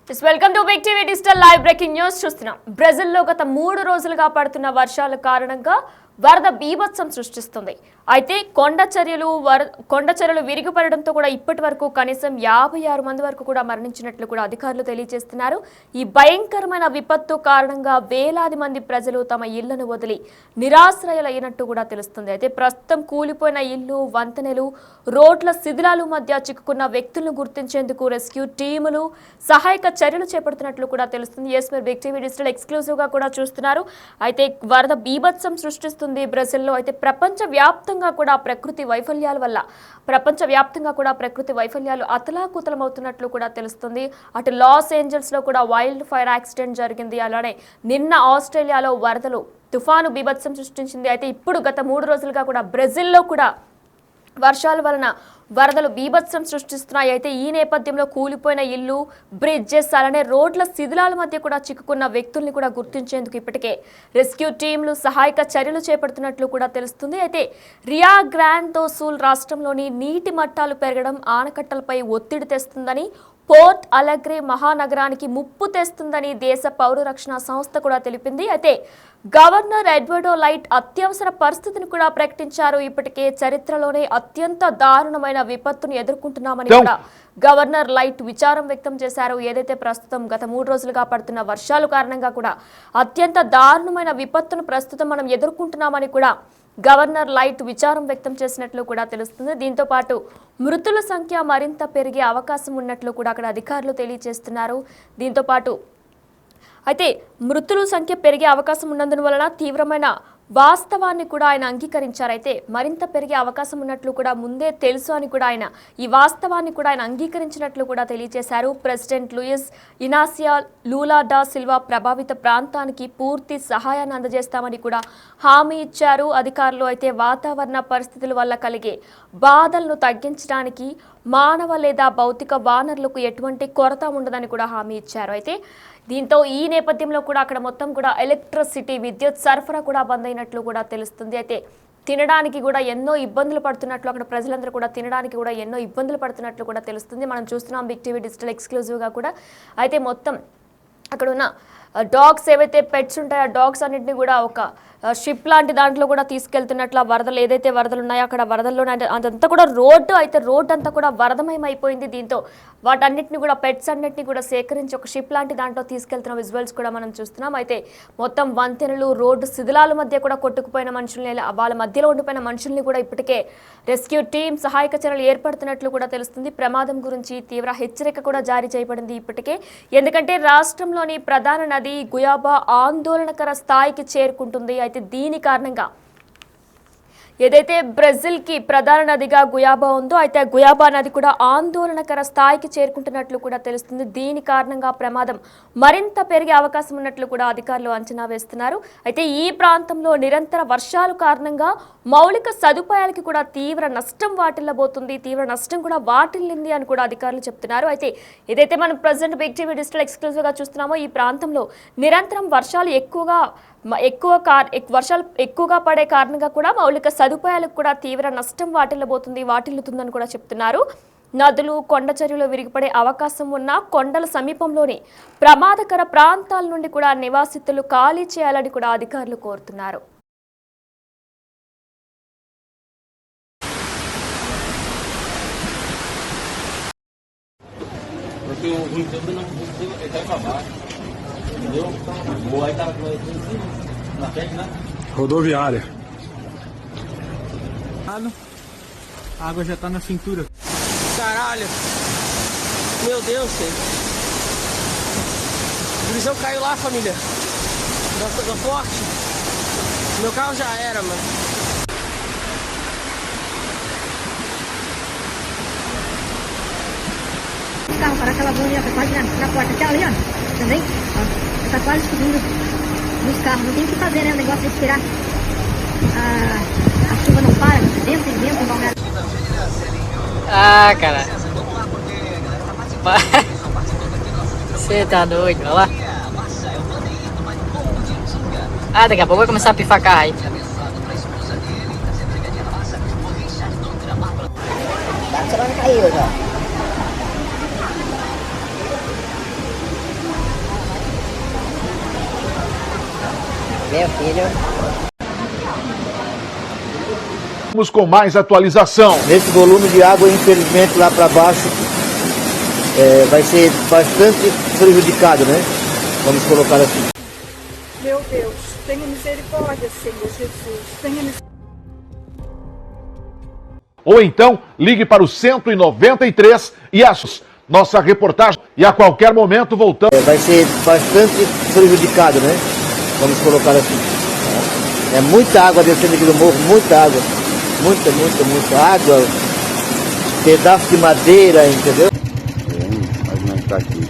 Welcome to big TV digital live breaking news చూస్తున్నాం. బ్రెజిల్లో గత 3 రోజులుగా పడుతున్న వర్షాల కారణంగా వరద బీభత్సం సృష్టిస్తుంది. అయితే కొండ చర్యలు విరిగిపడడంతో కూడా ఇప్పటి వరకు కనీసం 56 మంది వరకు కూడా మరణించినట్లు కూడా అధికారులు తెలియజేస్తున్నారు. ఈ భయంకరమైన విపత్తు కారణంగా వేలాది మంది ప్రజలు తమ ఇళ్లను వదిలి నిరాశ్రయులైనట్టు కూడా తెలుస్తుంది. అయితే ప్రస్తుతం కూలిపోయిన ఇళ్లు, వంతెనలు, రోడ్ల శిథిలాల మధ్య చిక్కుకున్న వ్యక్తులను గుర్తించేందుకు రెస్క్యూ టీములు సహాయక చర్యలు చేపడుతున్నట్లు కూడా తెలుస్తుంది. ఎస్ మీరు బిగ్ టీవీ డిజిటల్ ఎక్స్క్లూజివ్ గా కూడా చూస్తున్నారు. అయితే వరద బీభత్సం సృష్టిస్తుంది బ్రెజిల్లో. అయితే ప్రపంచ వ్యాప్తంగా కూడా ప్రకృతి వైఫల్యాలు అతలాకుతలమవుతున్నట్లు కూడా తెలుస్తుంది. అటు లాస్ ఏంజల్స్ లో కూడా వైల్డ్ ఫైర్ యాక్సిడెంట్ జరిగింది. అలానే నిన్న ఆస్ట్రేలియాలో వరదలు తుఫాను బీభత్సం సృష్టించింది. అయితే ఇప్పుడు గత 3 రోజులుగా కూడా బ్రెజిల్లో కూడా వర్షాల వలన వరదలు బీభత్సం సృష్టిస్తున్నాయి. అయితే ఈ నేపథ్యంలో కూలిపోయిన ఇల్లు, బ్రిడ్జెస్, అలానే రోడ్ల శిథిలాల మధ్య కూడా చిక్కుకున్న వ్యక్తుల్ని కూడా గుర్తించేందుకు ఇప్పటికే రెస్క్యూ టీంలు సహాయక చర్యలు చేపడుతున్నట్లు కూడా తెలుస్తుంది. అయితే రియా గ్రాండ్ దో సూల్ రాష్ట్రంలోని నీటి మట్టాలు పెరగడం ఆనకట్టలపై ఒత్తిడి తెస్తుందని, పోర్ట్ అలెగ్రే మహానగరానికి ముప్పు తెస్తుందని దేశ పౌర రక్షణ సంస్థ కూడా తెలిపింది. అయితే గవర్నర్ ఎడ్వర్డో లైట్ అత్యవసర పరిస్థితిని కూడా ప్రకటించారు. ఇప్పటికే చరిత్రలోనే అత్యంత దారుణమైన విపత్తును ఎదుర్కొంటున్నామని కూడా గవర్నర్ లైట్ విచారం వ్యక్తం చేశారు. ఏదైతే ప్రస్తుతం గత 3 రోజులుగా పడుతున్న వర్షాల కారణంగా కూడా అత్యంత దారుణమైన విపత్తును ప్రస్తుతం మనం ఎదుర్కొంటున్నామని కూడా గవర్నర్ లైట్ విచారం వ్యక్తం చేసినట్లు కూడా తెలుస్తుంది. దీంతో పాటు మృతుల సంఖ్య మరింత పెరిగే అవకాశం ఉన్నట్లు కూడా అక్కడ అధికారులు తెలియజేస్తున్నారు. దీంతో పాటు అయితే మృతుల సంఖ్య పెరిగే అవకాశం ఉన్నందువలన తీవ్రమైన వాస్తవాన్ని కూడా ఆయన అంగీకరించారు. అయితే మరింత పెరిగే అవకాశం ఉన్నట్లు కూడా ముందే తెలుసు అని కూడా ఆయన ఈ వాస్తవాన్ని కూడా ఆయన అంగీకరించినట్లు కూడా తెలియజేశారు. President Luiz Inacio Lula da Silva ప్రభావిత ప్రాంతానికి పూర్తి సహాయాన్ని అందజేస్తామని కూడా హామీ ఇచ్చారు అధికారులు. అయితే వాతావరణ పరిస్థితుల వల్ల కలిగే బాధలను తగ్గించడానికి మానవ లేదా భౌతిక వనరులకు ఎటువంటి కొరత ఉండదని కూడా హామీ ఇచ్చారు. అయితే దీంతో ఈ నేపథ్యంలో కూడా అక్కడ మొత్తం కూడా ఎలక్ట్రిసిటీ, విద్యుత్ సరఫరా కూడా బంద్ అయినట్లు కూడా తెలుస్తుంది. అయితే తినడానికి కూడా ఎన్నో ఇబ్బందులు పడుతున్నట్లు అక్కడ ప్రజలందరూ కూడా తినడానికి కూడా ఎన్నో ఇబ్బందులు పడుతున్నట్లు కూడా తెలుస్తుంది. మనం చూస్తున్నాం బిగ్ టీవీ డిజిటల్ ఎక్స్క్లూజివ్గా కూడా. అయితే మొత్తం అక్కడ ఉన్న డాగ్స్ ఏవైతే పెట్స్ ఉంటాయో ఆ డాగ్స్ అన్నింటినీ కూడా ఒక షిప్ లాంటి దాంట్లో కూడా తీసుకెళ్తున్నట్లు వరదలు ఏదైతే వరదలు ఉన్నాయో అక్కడ వరదల్లోనే అదంతా కూడా రోడ్డు అంతా కూడా వరదమయం అయిపోయింది. దీంతో వాటన్నిటిని కూడా పెట్స్ అన్నిటిని కూడా సేకరించి ఒక షిప్ లాంటి దాంట్లో తీసుకెళ్తున్న విజువల్స్ కూడా మనం చూస్తున్నాం. అయితే మొత్తం వంతెనలు, రోడ్డు శిథిలాల మధ్య కూడా కొట్టుకుపోయిన మనుషుల్ని, వాళ్ళ మధ్యలో ఉండిపోయిన మనుషుల్ని కూడా ఇప్పటికే రెస్క్యూ టీం సహాయక చర్యలు ఏర్పడుతున్నట్లు కూడా తెలుస్తుంది. ప్రమాదం గురించి తీవ్ర హెచ్చరిక కూడా జారీ చేయబడింది ఇప్పటికే. ఎందుకంటే రాష్ట్రంలోని ప్రధాన నది గుయాబా ఆందోళనకర స్థాయికి చేరుకుంటుంది. అయితే దీని కారణంగా ఏదైతే బ్రెజిల్కి ప్రధాన నదిగా గుయాబా ఉందో అయితే ఆ గుయాబా నది కూడా ఆందోళనకర స్థాయికి చేరుకుంటున్నట్లు కూడా తెలుస్తుంది. దీని కారణంగా ప్రమాదం మరింత పెరిగే అవకాశం ఉన్నట్లు కూడా అధికారులు అంచనా వేస్తున్నారు. అయితే ఈ ప్రాంతంలో నిరంతర వర్షాల కారణంగా మౌలిక సదుపాయాలకి కూడా తీవ్ర నష్టం కూడా వాటిల్లింది అని కూడా అధికారులు చెప్తున్నారు. అయితే ఏదైతే మనం ప్రజెంట్ బిగ్ టీవీ డిజిటల్ ఎక్స్క్లూజివ్గా చూస్తున్నామో ఈ ప్రాంతంలో నిరంతరం వర్షాలు ఎక్కువగా పడే కారణంగా కూడా మౌలిక సదుపాయాలకు కూడా తీవ్ర నష్టం వాటిల్లుతుందని కూడా చెప్తున్నారు. నదులు, కొండ చర్యలు విరిగిపడే అవకాశం ఉన్న కొండల సమీపంలోని ప్రమాదకర ప్రాంతాల నుండి కూడా నివాసితులు ఖాళీ చేయాలని కూడా అధికారులు కోరుతున్నారు. Rodoviária. A água já tá na cintura. Caralho! Meu Deus, senhor. O Luizão caiu lá, família. Da forte. Meu carro já era, mano. O carro para aquela bolinha, tá quase na porta, até ali, ó. Também, ó. Tá quase subindo nos carros. Não tem o que fazer, né? O negócio é esperar. A chuva não para, vento e vento, igual garoto. Ah, cara. Você tá doido, olha lá. Ah, daqui a pouco vai começar a pifar carro aí. Tá tirando caiu já. Meu filho. Vamos com mais atualização. Nesse volume de água, infelizmente, lá para baixo vai ser bastante prejudicado, né? Vamos colocar assim. Meu Deus, tenha misericórdia, Senhor Jesus. Tenha misericórdia. Ou então, ligue para o 193 e assista nossa reportagem. E a qualquer momento voltamos. Vai ser bastante prejudicado, né? Vamos colocar assim. É muita água descendo aqui do morro, muita água. Muita água. Pedaço de madeira, entendeu? Mas não está aqui.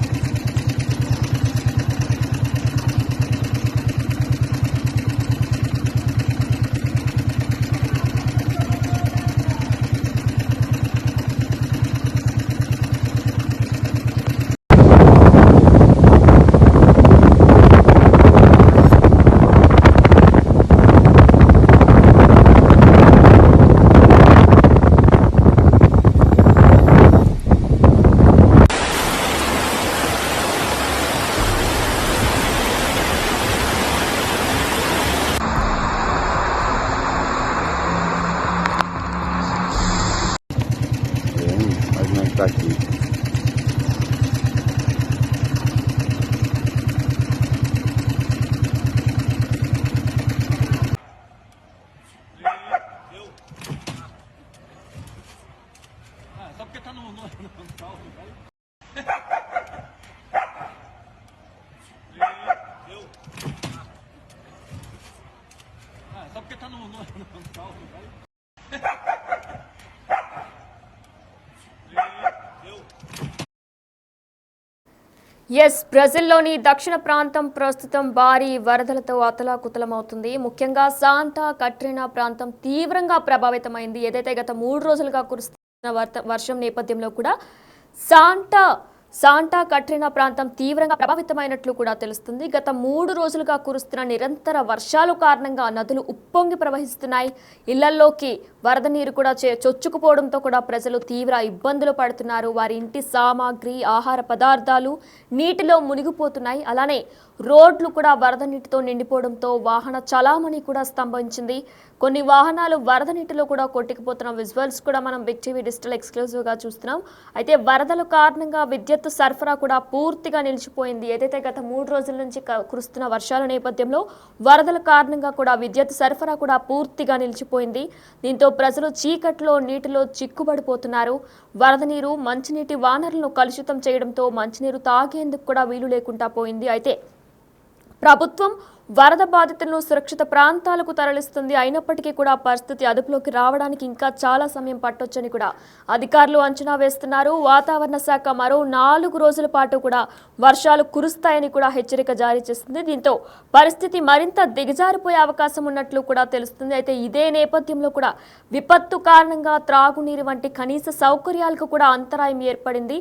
Mas não está aqui. Só porque tá no carro, só porque tá no carro, ఎస్ బ్రెజిల్లోని దక్షిణ ప్రాంతం ప్రస్తుతం భారీ వరదలతో అతలాకుతలమవుతుంది. ముఖ్యంగా Santa Katrina ప్రాంతం తీవ్రంగా ప్రభావితమైంది. ఏదైతే గత 3 రోజులుగా కురుస్తున్న వర్షం నేపథ్యంలో కూడా శాంటా కట్రినా ప్రాంతం తీవ్రంగా ప్రభావితమైనట్లు కూడా తెలుస్తుంది. గత 3 రోజులుగా కురుస్తున్న నిరంతర వర్షాల కారణంగా నదులు ఉప్పొంగి ప్రవహిస్తున్నాయి. ఇళ్లల్లోకి వరద నీరు కూడా చొచ్చుకుపోవడంతో కూడా ప్రజలు తీవ్ర ఇబ్బందులు పడుతున్నారు. వారి ఇంటి సామాగ్రి, ఆహార పదార్థాలు నీటిలో మునిగిపోతున్నాయి. అలానే రోడ్లు కూడా వరద నీటితో నిండిపోవడంతో వాహన చలామణి కూడా స్తంభించింది. కొన్ని వాహనాలు వరద నీటిలో కూడా కొట్టుకుపోతున్న విజువల్స్ కూడా మనం బిగ్ టీవీ డిజిటల్ ఎక్స్క్లూజివ్గా చూస్తున్నాం. అయితే వరదల కారణంగా విద్యుత్ సరఫరా కూడా పూర్తిగా నిలిచిపోయింది. ఏదైతే గత 3 రోజుల నుంచి కురుస్తున్న వర్షాల నేపథ్యంలో వరదల కారణంగా కూడా విద్యుత్ సరఫరా కూడా పూర్తిగా నిలిచిపోయింది. దీంతో ప్రజలు చీకట్లో నీటిలో చిక్కుబడిపోతున్నారు. వరద నీరు మంచినీటి వనరులను కలుషితం చేయడంతో మంచినీరు తాగేందుకు కూడా వీలు లేకుండా పోయింది. అయితే ప్రభుత్వం వరద బాధితులను సురక్షిత ప్రాంతాలకు తరలిస్తుంది. అయినప్పటికీ కూడా పరిస్థితి అదుపులోకి రావడానికి ఇంకా చాలా సమయం పట్టొచ్చని కూడా అధికారులు అంచనా వేస్తున్నారు. వాతావరణ శాఖ మరో 4 రోజుల పాటు కూడా వర్షాలు కురుస్తాయని కూడా హెచ్చరిక జారీ చేస్తుంది. దీంతో పరిస్థితి మరింత దిగజారిపోయే అవకాశం ఉన్నట్లు కూడా తెలుస్తుంది. అయితే ఇదే నేపథ్యంలో కూడా విపత్తు కారణంగా త్రాగునీరు వంటి కనీస సౌకర్యాలకు కూడా అంతరాయం ఏర్పడింది.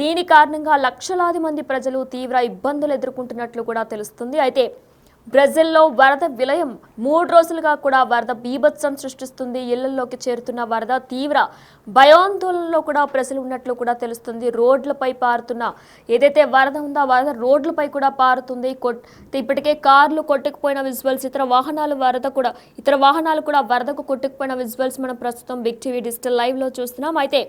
దీని కారణంగా లక్షలాది మంది ప్రజలు తీవ్ర ఇబ్బందులు ఎదుర్కొంటున్నట్లు కూడా తెలుస్తుంది. అయితే బ్రెజిల్లో వరద విలయం 3 రోజులుగా కూడా వరద బీభత్సం సృష్టిస్తుంది. ఇళ్లలోకి చేరుతున్న వరద తీవ్ర భయాందోళనలో కూడా ప్రజలు ఉన్నట్లు కూడా తెలుస్తుంది. రోడ్లపై పారుతున్న ఏదైతే వరద ఉందో ఆ వరద రోడ్లపై కూడా పారుతుంది. ఇప్పటికే కార్లు కొట్టుకుపోయిన విజువల్స్, ఇతర వాహనాలు కూడా వరదకు కొట్టుకుపోయిన విజువల్స్ మనం ప్రస్తుతం బిగ్ టీవీ డిజిటల్ లైవ్లో చూస్తున్నాం. అయితే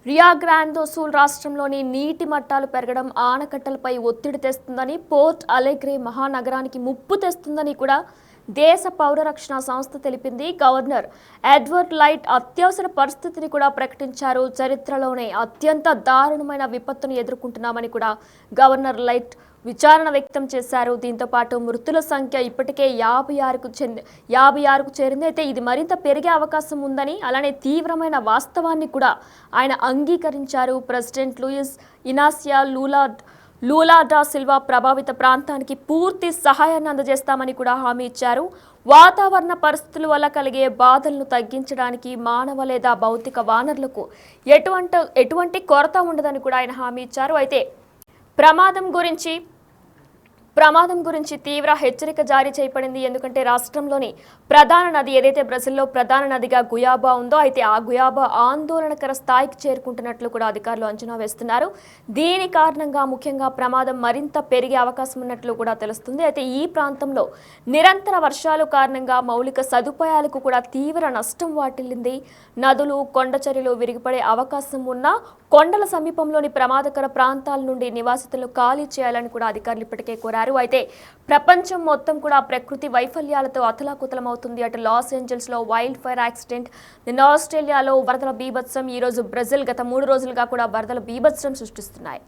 రియో గ్రాండే దో సుల్ రాష్ట్రంలోని నీటి మట్టాలు పెరగడం ఆనకట్టలపై ఒత్తిడి తెస్తుందని, పోర్ట్ అలెగ్రే మహానగరానికి ముప్పు తెస్తుందని కూడా దేశ పౌర రక్షణ సంస్థ తెలిపింది. గవర్నర్ ఎడ్వర్డ్ లైట్ అత్యవసర పరిస్థితిని కూడా ప్రకటించారు. చరిత్రలోనే అత్యంత దారుణమైన విపత్తును ఎదుర్కొంటున్నామని కూడా గవర్నర్ లైట్ విచారణ వ్యక్తం చేశారు. దీంతో పాటు మృతుల సంఖ్య ఇప్పటికే 56కు చేరింది. అయితే ఇది మరింత పెరిగే అవకాశం ఉందని, అలానే తీవ్రమైన వాస్తవాన్ని కూడా ఆయన అంగీకరించారు. President Luiz Inacio Lula da Silva ప్రభావిత ప్రాంతానికి పూర్తి సహాయాన్ని అందజేస్తామని కూడా హామీ ఇచ్చారు. వాతావరణ పరిస్థితుల వల్ల కలిగే బాధలను తగ్గించడానికి మానవ లేదా భౌతిక వనరులకు ఎటువంటి కొరత ఉండదని కూడా ఆయన హామీ ఇచ్చారు. అయితే ప్రమాదం గురించి ప్రమాదం గురించి తీవ్ర హెచ్చరిక జారీ చేయబడింది. ఎందుకంటే రాష్ట్రంలోని ప్రధాన నది ఏదైతే బ్రెజిల్లో ప్రధాన నదిగా గుయాబా ఉందో అయితే ఆ గుయాబా ఆందోళనకర స్థాయికి చేరుకుంటున్నట్లు కూడా అధికారులు అంచనా వేస్తున్నారు. దీని కారణంగా ముఖ్యంగా ప్రమాదం మరింత పెరిగే అవకాశం ఉన్నట్లు కూడా తెలుస్తుంది. అయితే ఈ ప్రాంతంలో నిరంతర వర్షాలు కారణంగా మౌలిక సదుపాయాలకు కూడా తీవ్ర నష్టం వాటిల్లింది. నదులు కొండచర్యలు విరిగిపడే అవకాశం ఉన్న కొండల సమీపంలోని ప్రమాదకర ప్రాంతాల నుండి నివాసితులను ఖాళీ చేయాలని కూడా అధికారులు ఇప్పటికే కోరారు. అయితే ప్రపంచం మొత్తం కూడా ప్రకృతి వైఫల్యాలతో అతలాకుతలమవుతుంది. అటు లాస్ ఏంజల్స్ లో వైల్డ్ ఫైర్ యాక్సిడెంట్, నిన్న ఆస్ట్రేలియాలో వరదల బీభత్సం, ఈ రోజు బ్రెజిల్ గత 3 రోజులుగా కూడా వరదల బీభత్సం సృష్టిస్తున్నాయి.